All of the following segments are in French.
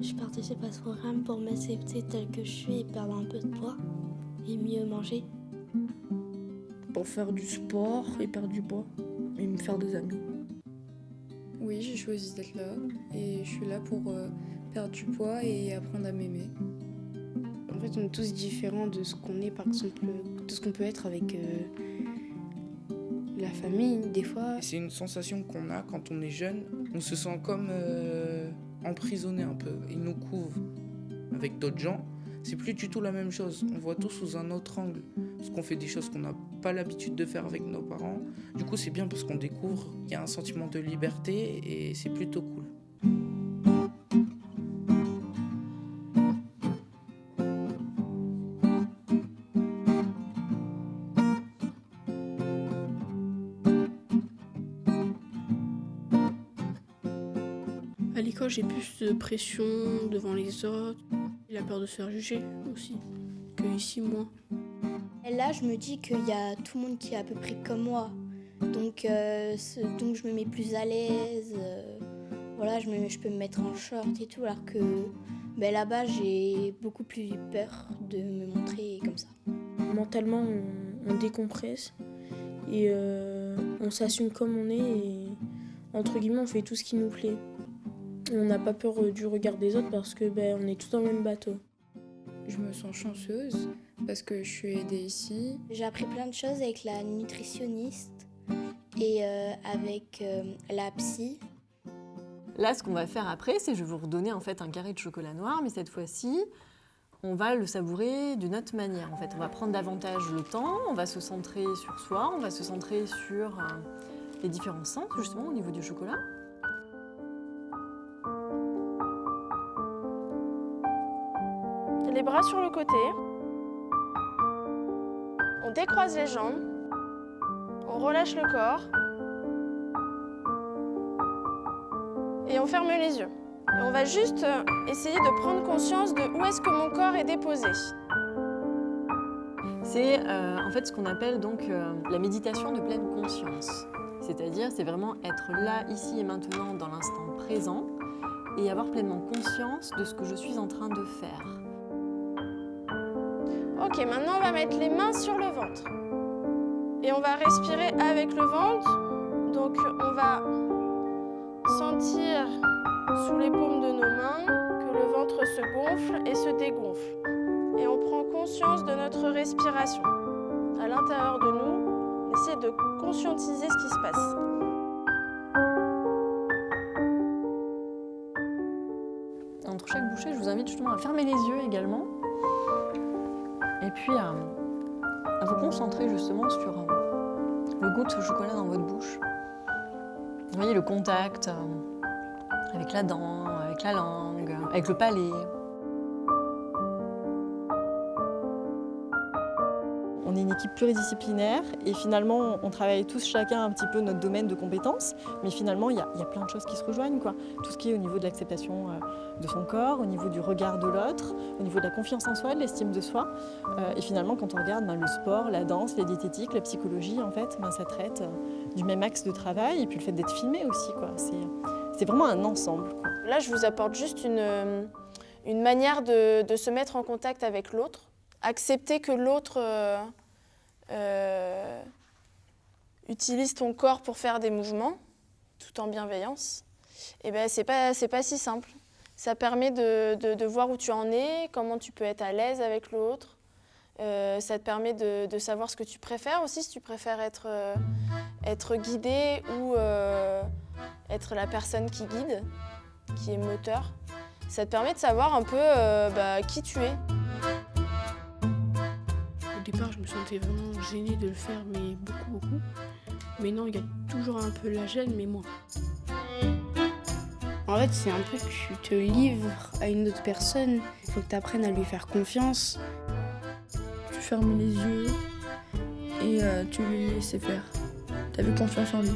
Je participe à ce programme pour m'accepter tel que je suis et perdre un peu de poids et mieux manger. Pour faire du sport et perdre du poids et me faire des amis. Oui, j'ai choisi d'être là et je suis là pour perdre du poids et apprendre à m'aimer. En fait, on est tous différents de ce qu'on est, par exemple, de ce qu'on peut être avec la famille, des fois. C'est une sensation qu'on a quand on est jeune. On se sent comme emprisonné un peu. Ils nous couvrent avec d'autres gens. C'est plus du tout la même chose. On voit tout sous un autre angle. Parce qu'on fait des choses qu'on n'a pas l'habitude de faire avec nos parents. Du coup, c'est bien parce qu'on découvre qu'il y a un sentiment de liberté et c'est plutôt cool. À l'école, j'ai plus de pression devant les autres. Et la peur de se faire juger aussi, que ici, moins. Et là, je me dis qu'il y a tout le monde qui est à peu près comme moi. Donc je me mets plus à l'aise. Voilà, je peux me mettre en short et tout, alors que là-bas, j'ai beaucoup plus peur de me montrer comme ça. Mentalement, on décompresse et on s'assume comme on est et entre guillemets, on fait tout ce qui nous plaît. On n'a pas peur du regard des autres parce que on est tous dans le même bateau. Je me sens chanceuse parce que je suis aidée ici. J'ai appris plein de choses avec la nutritionniste et avec la psy. Là, ce qu'on va faire après, c'est que je vais vous redonner en fait un carré de chocolat noir, mais cette fois-ci, on va le savourer d'une autre manière. En fait, on va prendre davantage le temps, on va se centrer sur soi, on va se centrer sur les différents sens, justement, au niveau du chocolat. Les bras sur le côté. On décroise les jambes. On relâche le corps. Et on ferme les yeux. Et on va juste essayer de prendre conscience de où est-ce que mon corps est déposé. C'est en fait ce qu'on appelle donc la méditation de pleine conscience. C'est-à-dire, c'est vraiment être là, ici et maintenant, dans l'instant présent, et avoir pleinement conscience de ce que je suis en train de faire. Ok, maintenant on va mettre les mains sur le ventre. Et on va respirer avec le ventre. Donc on va sentir sous les paumes de nos mains que le ventre se gonfle et se dégonfle. Et on prend conscience de notre respiration. À l'intérieur de nous, on essaie de conscientiser ce qui se passe. Entre chaque bouchée, je vous invite justement à fermer les yeux également. Et puis à vous concentrer justement sur le goût de ce chocolat dans votre bouche. Vous voyez le contact avec la dent, avec la langue, avec le palais. On est une équipe pluridisciplinaire et finalement on travaille tous chacun un petit peu notre domaine de compétences, mais finalement il y a plein de choses qui se rejoignent, quoi. Tout ce qui est au niveau de l'acceptation de son corps, au niveau du regard de l'autre, au niveau de la confiance en soi, de l'estime de soi. Et finalement quand on regarde le sport, la danse, la diététique, la psychologie, en fait, ça traite du même axe de travail et puis le fait d'être filmé aussi, quoi. C'est vraiment un ensemble, quoi. Là, je vous apporte juste une manière de se mettre en contact avec l'autre. Accepter que l'autre utilise ton corps pour faire des mouvements, tout en bienveillance. Et c'est pas si simple. Ça permet de voir où tu en es, comment tu peux être à l'aise avec l'autre. Ça te permet de savoir ce que tu préfères aussi, si tu préfères être guidé ou être la personne qui guide, qui est moteur. Ça te permet de savoir un peu qui tu es. Au départ, je me sentais vraiment gênée de le faire, mais beaucoup. Mais non, il y a toujours un peu la gêne, mais moins. En fait, c'est un peu que tu te livres à une autre personne. Il faut que tu apprennes à lui faire confiance. Tu fermes les yeux et tu lui laisses faire. Tu avais confiance en lui.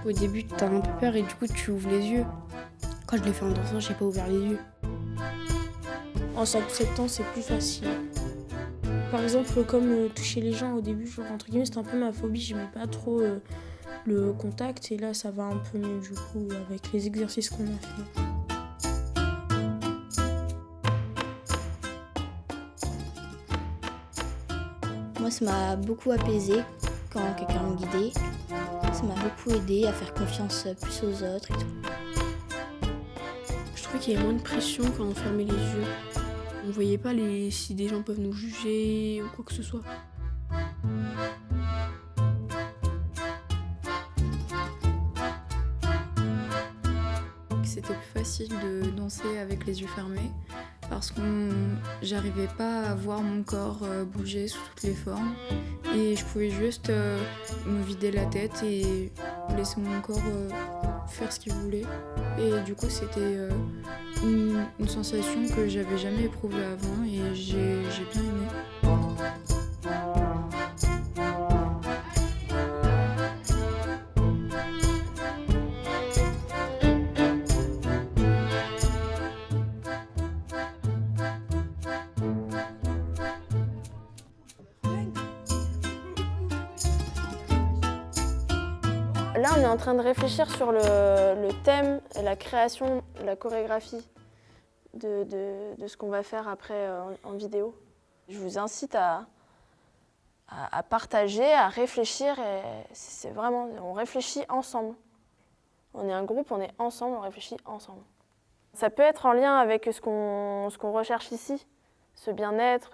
Au début, tu as un peu peur et du coup, tu ouvres les yeux. Quand je l'ai fait en dansant, j'ai pas ouvert les yeux. En 5-7 ans, c'est plus facile. Par exemple, comme toucher les gens au début, entre guillemets, c'était un peu ma phobie. J'aimais pas trop le contact et là ça va un peu mieux du coup avec les exercices qu'on a fait. Moi, ça m'a beaucoup apaisé quand quelqu'un me guidait. Ça m'a beaucoup aidé à faire confiance plus aux autres et tout. Je trouvais qu'il y avait moins de pression quand on fermait les yeux. On voyait pas si des gens peuvent nous juger ou quoi que ce soit. C'était plus facile de danser avec les yeux fermés parce que j'arrivais pas à voir mon corps bouger sous toutes les formes et je pouvais juste me vider la tête et laisser mon corps faire ce qu'il voulait. Et du coup, c'était une sensation que j'avais jamais éprouvée avant et j'ai bien aimé. Là, on est en train de réfléchir sur le thème et la création, la chorégraphie de ce qu'on va faire après en vidéo. Je vous incite à partager, à réfléchir. Et c'est vraiment, on réfléchit ensemble. On est un groupe, on est ensemble, on réfléchit ensemble. Ça peut être en lien avec ce qu'on recherche ici, ce bien-être,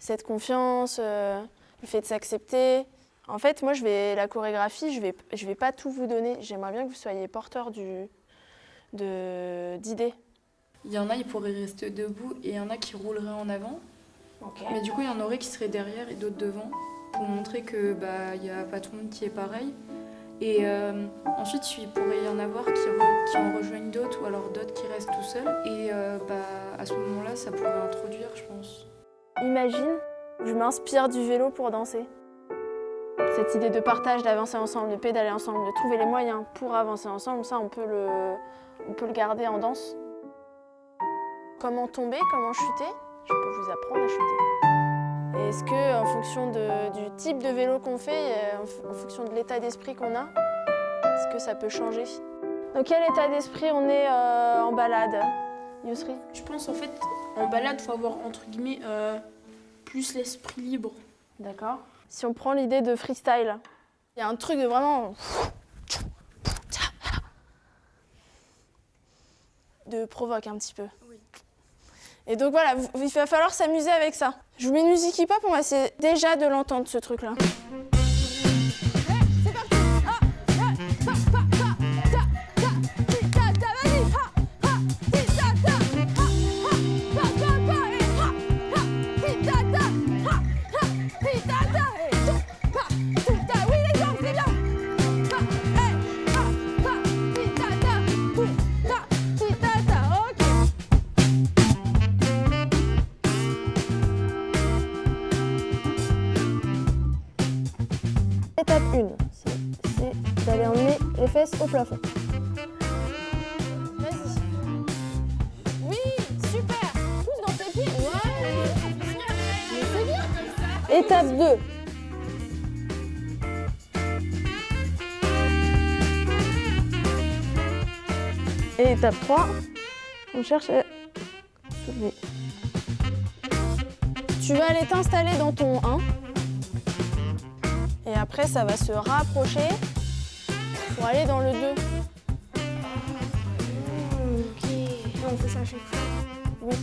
cette confiance, le fait de s'accepter. En fait, moi, la chorégraphie, je vais pas tout vous donner. J'aimerais bien que vous soyez porteur d'idées. Il y en a, ils pourraient rester debout et il y en a qui rouleraient en avant. Okay. Mais du coup, il y en aurait qui seraient derrière et d'autres devant pour montrer que il y a pas tout le monde qui est pareil. Et ensuite, il pourrait y en avoir qui en rejoignent d'autres ou alors d'autres qui restent tout seuls. Et à ce moment-là, ça pourrait introduire, je pense. Imagine, je m'inspire du vélo pour danser. Cette idée de partage, d'avancer ensemble, de pédaler ensemble, de trouver les moyens pour avancer ensemble, ça, on peut le garder en danse. Comment tomber, comment chuter, je peux vous apprendre à chuter. Et est-ce que, en fonction du type de vélo qu'on fait, en fonction de l'état d'esprit qu'on a, est-ce que ça peut changer? Dans quel état d'esprit on est en balade, Yousri? Je pense en fait en balade, il faut avoir entre guillemets plus l'esprit libre. D'accord. Si on prend l'idée de freestyle, il y a un truc de vraiment de provoque un petit peu. Oui. Et donc voilà, il va falloir s'amuser avec ça. Je vous mets une musique hip-hop, on va essayer déjà de l'entendre ce truc-là. Étape 1, c'est d'aller emmener les fesses au plafond. Vas-y. Oui, super. Pousse dans tes pieds. Ouais. Mais c'est bien. Étape 2. Et étape 3, on cherche à soulever. Tu vas aller t'installer dans ton 1. Et après, ça va se rapprocher pour aller dans le 2. Ok, on fait ça à chaque fois. Oui.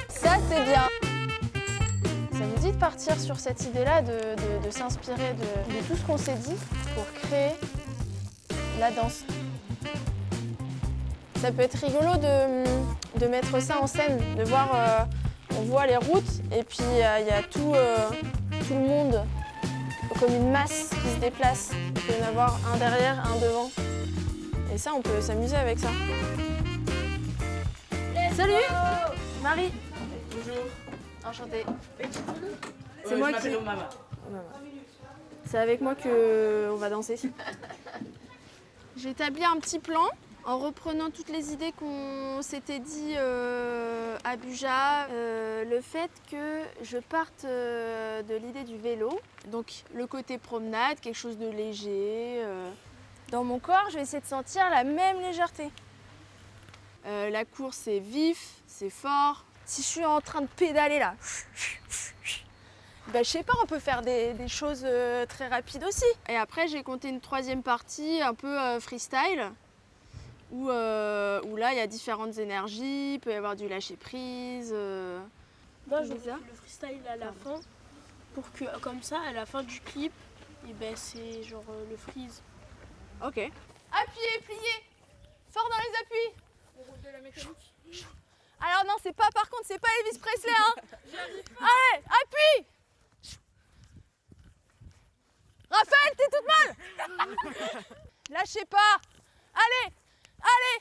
Ça, c'est bien. Ça vous dit de partir sur cette idée-là, de s'inspirer de tout ce qu'on s'est dit pour créer la danse. Ça peut être rigolo de mettre ça en scène, de voir... on voit les routes et puis il y a tout le monde comme une masse qui se déplace. Il peut y en avoir un derrière, un devant. Et ça, on peut s'amuser avec ça. Salut Marie. Bonjour. Enchantée. C'est moi qui... Mama. C'est avec moi qu'on va danser. J'ai établi un petit plan En reprenant toutes les idées qu'on s'était dit à Buja, le fait que je parte de l'idée du vélo, donc le côté promenade, quelque chose de léger. Dans mon corps, je vais essayer de sentir la même légèreté. La course, c'est vif, c'est fort. Si je suis en train de pédaler là, ben, je sais pas, on peut faire des choses très rapides aussi. Et après, j'ai compté une troisième partie, un peu freestyle. Où là, il y a différentes énergies, il peut y avoir du lâcher-prise. Moi, je fais le freestyle à la fin, pour que, comme ça, à la fin du clip, et ben, c'est genre le freeze. Ok. Appuyez, pliez. Fort dans les appuis. On roule de la mécanique. Alors non, c'est pas, par contre, c'est pas Elvis Presley, hein. Allez, appuie. Raphaël, t'es toute molle. Lâchez pas. Allez. Allez!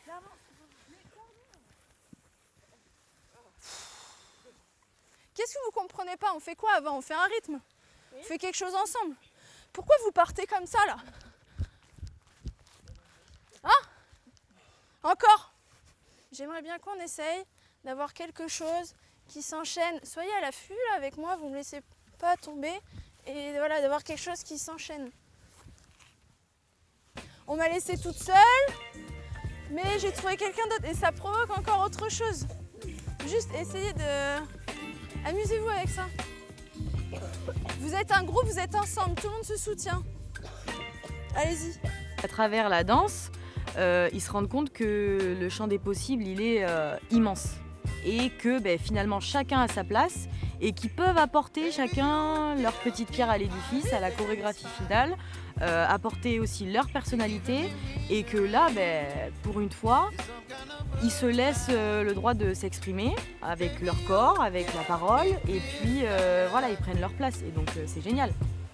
Qu'est-ce que vous comprenez pas? On fait quoi avant? On fait un rythme? On fait quelque chose ensemble? Pourquoi vous partez comme ça là? Hein? Encore? J'aimerais bien qu'on essaye d'avoir quelque chose qui s'enchaîne. Soyez à l'affût là avec moi, vous me laissez pas tomber. Et voilà, d'avoir quelque chose qui s'enchaîne. On m'a laissée toute seule. Mais j'ai trouvé quelqu'un d'autre et ça provoque encore autre chose. Juste essayez de... Amusez-vous avec ça. Vous êtes un groupe, vous êtes ensemble, tout le monde se soutient. Allez-y. À travers la danse, ils se rendent compte que le champ des possibles, il est immense. Et que finalement, chacun a sa place et qu'ils peuvent apporter chacun leur petite pierre à l'édifice, à la chorégraphie finale, apporter aussi leur personnalité et que là, pour une fois, ils se laissent le droit de s'exprimer avec leur corps, avec la parole et puis voilà, ils prennent leur place et donc c'est génial.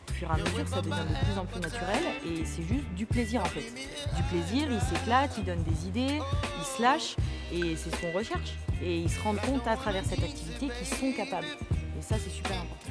Au fur et à mesure, ça devient de plus en plus naturel et c'est juste du plaisir en fait. Du plaisir, ils s'éclatent, ils donnent des idées, ils se lâchent et c'est ce qu'on recherche. Et ils se rendent compte à travers cette activité qu'ils sont capables. Et ça, c'est super important.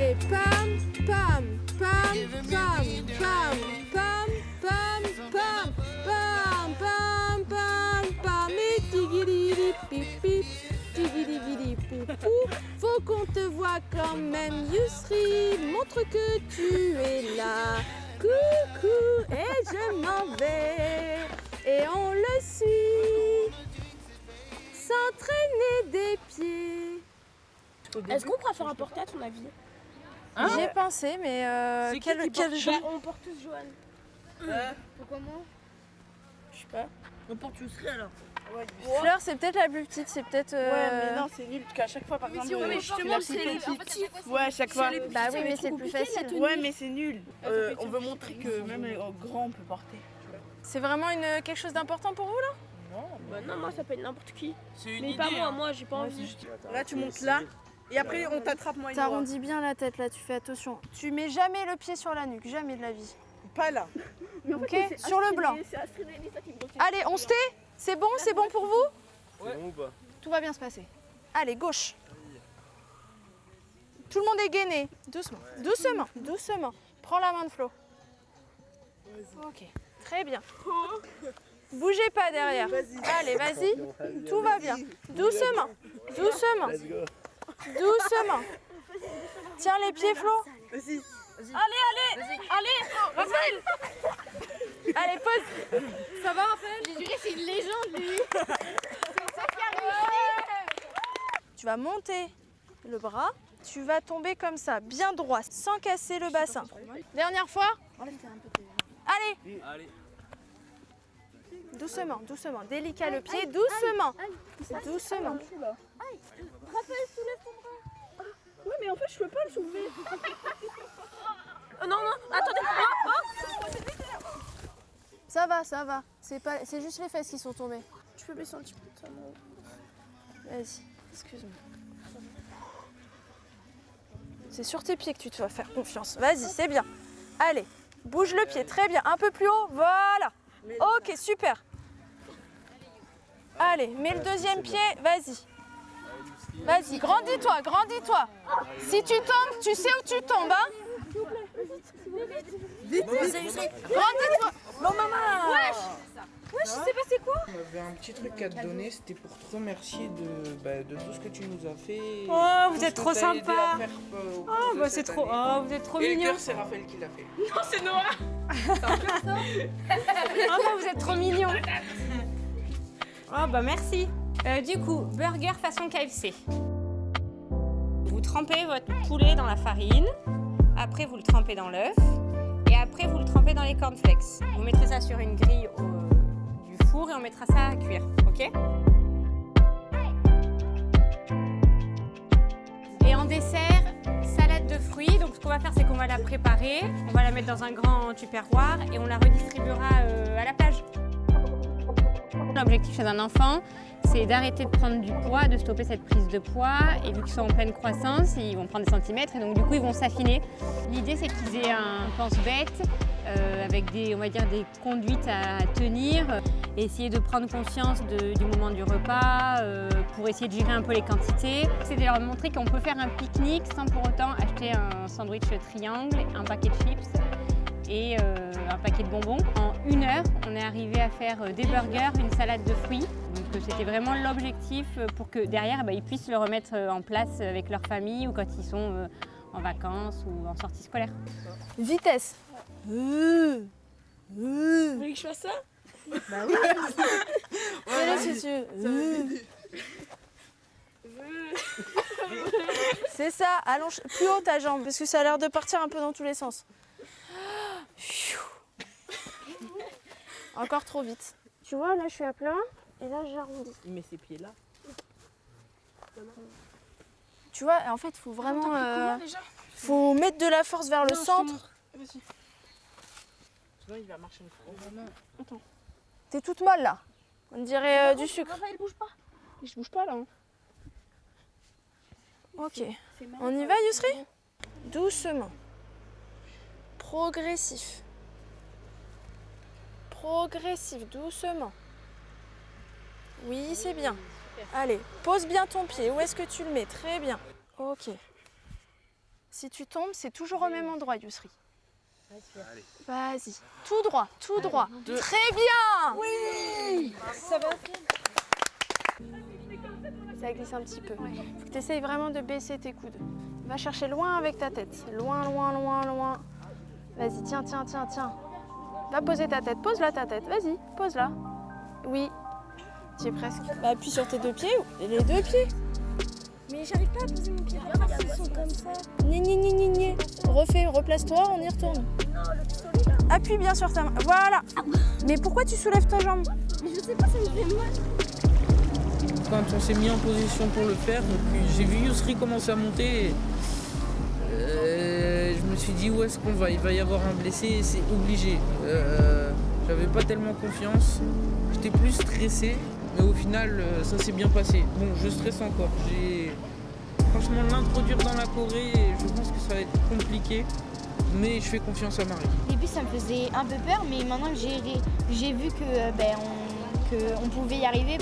Et pam, pam, pam, pam, pam, pam, pam, pam, pam, pam, pam, pam, et tigiri pip pip, tigiri poupou. Faut qu'on te voit quand même, Yousri, montre que tu es là. Coucou, et je m'en vais, et on le suit, s'entraîner des pieds. Est-ce qu'on pourra faire un portrait à ton avis? J'ai pensé, mais quel jeu? On porte tous Johan. Pourquoi moi? Je sais pas. On porte Yousri alors. Fleur, c'est peut-être la plus petite, c'est peut-être. Ouais, mais non, c'est nul parce qu'à chaque fois, par exemple, si on met justement, c'est les plus petits. Ouais, chaque fois. Bah oui, mais c'est le plus facile. Ouais, mais c'est nul. On veut montrer que même les grands, on peut porter. C'est vraiment quelque chose d'important pour vous là? Bah non, moi ça peut être n'importe qui. C'est une Mais idée. pas moi, moi j'ai pas envie. Là, tu montes là. Et après, on t'attrape, moi et Nora. T'arrondis bien la tête là, tu fais attention. Tu mets jamais le pied sur la nuque, jamais de la vie. Pas là. Ok? Sur le blanc. Allez, on se tait? C'est bon pour vous? Ouais. C'est bon ou pas? Tout va bien se passer. Allez, gauche. Tout le monde est gainé. Doucement, doucement, doucement. Prends la main de Flo. Ok, très bien. Bougez pas derrière. Allez, vas-y. Tout va bien. Doucement, doucement, doucement. Tiens les pieds, Flo. Vas-y. Allez, Raphaël. Allez, pose. Ça va, Raphaël? J'ai juré, c'est une légende, lui. Tu vas monter le bras. Tu vas tomber comme ça, bien droit, sans casser le bassin. Dernière fois. Allez. Doucement, doucement. Délicat le pied, doucement. Doucement. Raphaël, soulève ton bras. Ouais, mais en fait je peux pas le soulever. Non, attendez. Ça va. C'est juste les fesses qui sont tombées. Je peux baisser un petit peu ça, non. Vas-y, excuse-moi. C'est sur tes pieds que tu dois faire confiance. Vas-y, c'est bien. Allez, bouge le pied, très bien. Un peu plus haut, voilà. Ok, super. Allez, mets le deuxième pied, vas-y. Vas-y, grandis-toi, grandis-toi. Si tu tombes, tu sais où tu tombes, hein? Vite, grandis-toi. Non, maman. Ouais, je sais pas c'est quoi. On avait un petit truc à te donner, c'était pour te remercier de tout ce que tu nous as fait. Oh, vous tout ce êtes que trop t'as aidé sympa. à faire, au cours Oh, de bah cette c'est trop. année. Oh, vous êtes trop Et le mignon. cœur, c'est Raphaël qui l'a fait. Non, c'est Noah. Oh, bah, vous êtes trop mignon. Oh, bah merci. Du coup, burger façon KFC. Vous trempez votre poulet dans la farine. Après, vous le trempez dans l'œuf. Et après, vous le trempez dans les cornflakes. Vous mettrez ça sur une grille du four et on mettra ça à cuire. Ok? Et en dessert, salade de fruits. Donc, ce qu'on va faire, c'est qu'on va la préparer. On va la mettre dans un grand tupperware et on la redistribuera à la plage. L'objectif chez un enfant, c'est d'arrêter de prendre du poids, de stopper cette prise de poids. Et vu qu'ils sont en pleine croissance, ils vont prendre des centimètres et donc du coup, ils vont s'affiner. L'idée, c'est qu'ils aient un pense-bête avec des, on va dire, des conduites à tenir et essayer de prendre conscience du moment du repas pour essayer de gérer un peu les quantités. C'est de leur montrer qu'on peut faire un pique-nique sans pour autant acheter un sandwich triangle, un paquet de chips et un paquet de bonbons. En 1 heure, on est arrivé à faire des burgers, une salade de fruits. Donc c'était vraiment l'objectif pour que derrière, ils puissent le remettre en place avec leur famille ou quand ils sont en vacances ou en sortie scolaire. Vitesse. Vous voulez que je fasse ça? Bah oui. Fais-le si tu veux. C'est ça, allonge plus haut ta jambe parce que ça a l'air de partir un peu dans tous les sens. Encore trop vite. Tu vois, là je suis à plat et là j'arrondis. Il met ses pieds là. Tu vois, en fait, il faut vraiment faut mettre de la force vers le centre. Vas-y. Sinon, il va marcher une fois. Attends. T'es toute molle là. On dirait du sucre. Raphaël, bouge pas. Je bouge pas là. Hein. Ok. On y va, Yousri? Doucement. Progressif. Progressif, doucement. Oui, c'est bien. Allez, pose bien ton pied. Où est-ce que tu le mets? Très bien. Ok. Si tu tombes, c'est toujours au même endroit, Yousri. Vas-y. Tout droit, tout droit. Très bien. Oui. Ça va. Ça glisse un petit peu. Faut que tu essayes vraiment de baisser tes coudes. Va chercher loin avec ta tête. Loin, loin, loin, loin. Vas-y, tiens, tiens, tiens, tiens. Va poser ta tête. Pose-la ta tête. Vas-y, pose-la. Oui. Tu es presque. Bah, appuie sur tes 2 pieds. Les 2 pieds. Mais j'arrive pas à poser mon pied. Ils sont comme ça. Ni. Refais, replace-toi, on y retourne. Appuie bien sur ta main. Voilà. Mais pourquoi tu soulèves ta jambe? Mais je sais pas, ça me fait mal. Quand on s'est mis en position pour le faire, j'ai vu Yousri commencer à monter. Je me suis dit où est-ce qu'on va? Il va y avoir un blessé, c'est obligé. J'avais pas tellement confiance. J'étais plus stressé, mais au final, ça s'est bien passé. Bon, je stresse encore. Franchement, l'introduire dans la Corée, je pense que ça va être compliqué. Mais je fais confiance à Marie. Au début, ça me faisait un peu peur, mais maintenant que j'ai vu qu'on pouvait y arriver,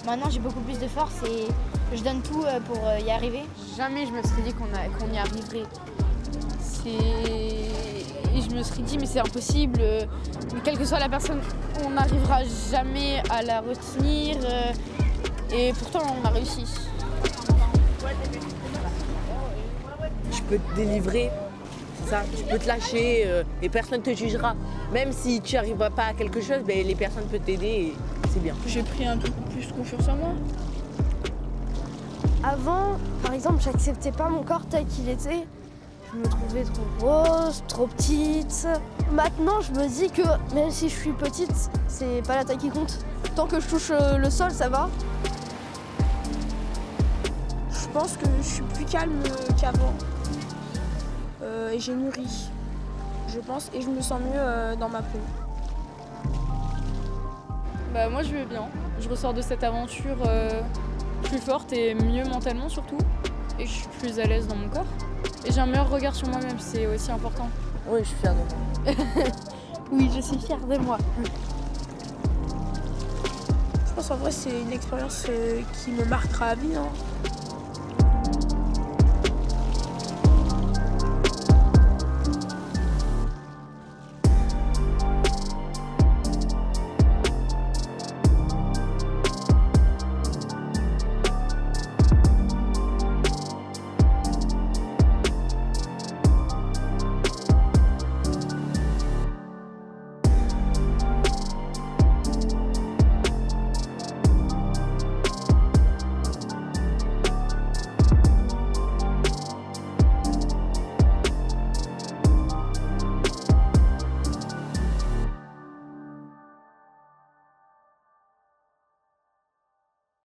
maintenant j'ai beaucoup plus de force et je donne tout pour y arriver. Jamais je me serais dit qu'on y arriverait. Et je me serais dit mais c'est impossible, quelle que soit la personne, on n'arrivera jamais à la retenir. Et pourtant on a réussi. Je peux te délivrer, c'est ça. Je peux te lâcher et personne ne te jugera. Même si tu n'arriveras pas à quelque chose, les personnes peuvent t'aider et c'est bien. J'ai pris un peu plus confiance en moi. Avant, par exemple, j'acceptais pas mon corps tel qu'il était. Je me trouvais trop grosse, trop petite. Maintenant, je me dis que même si je suis petite, c'est pas la taille qui compte. Tant que je touche le sol, ça va. Je pense que je suis plus calme qu'avant. Et j'ai mûri, je pense, et je me sens mieux dans ma peau. Bah moi je vais bien. Je ressors de cette aventure plus forte et mieux mentalement surtout. Et je suis plus à l'aise dans mon corps. Et j'ai un meilleur regard sur moi-même, c'est aussi important. Oui, je suis fière de moi. Oui, je suis fière de moi. Je pense en vrai c'est une expérience qui me marquera à vie. Hein.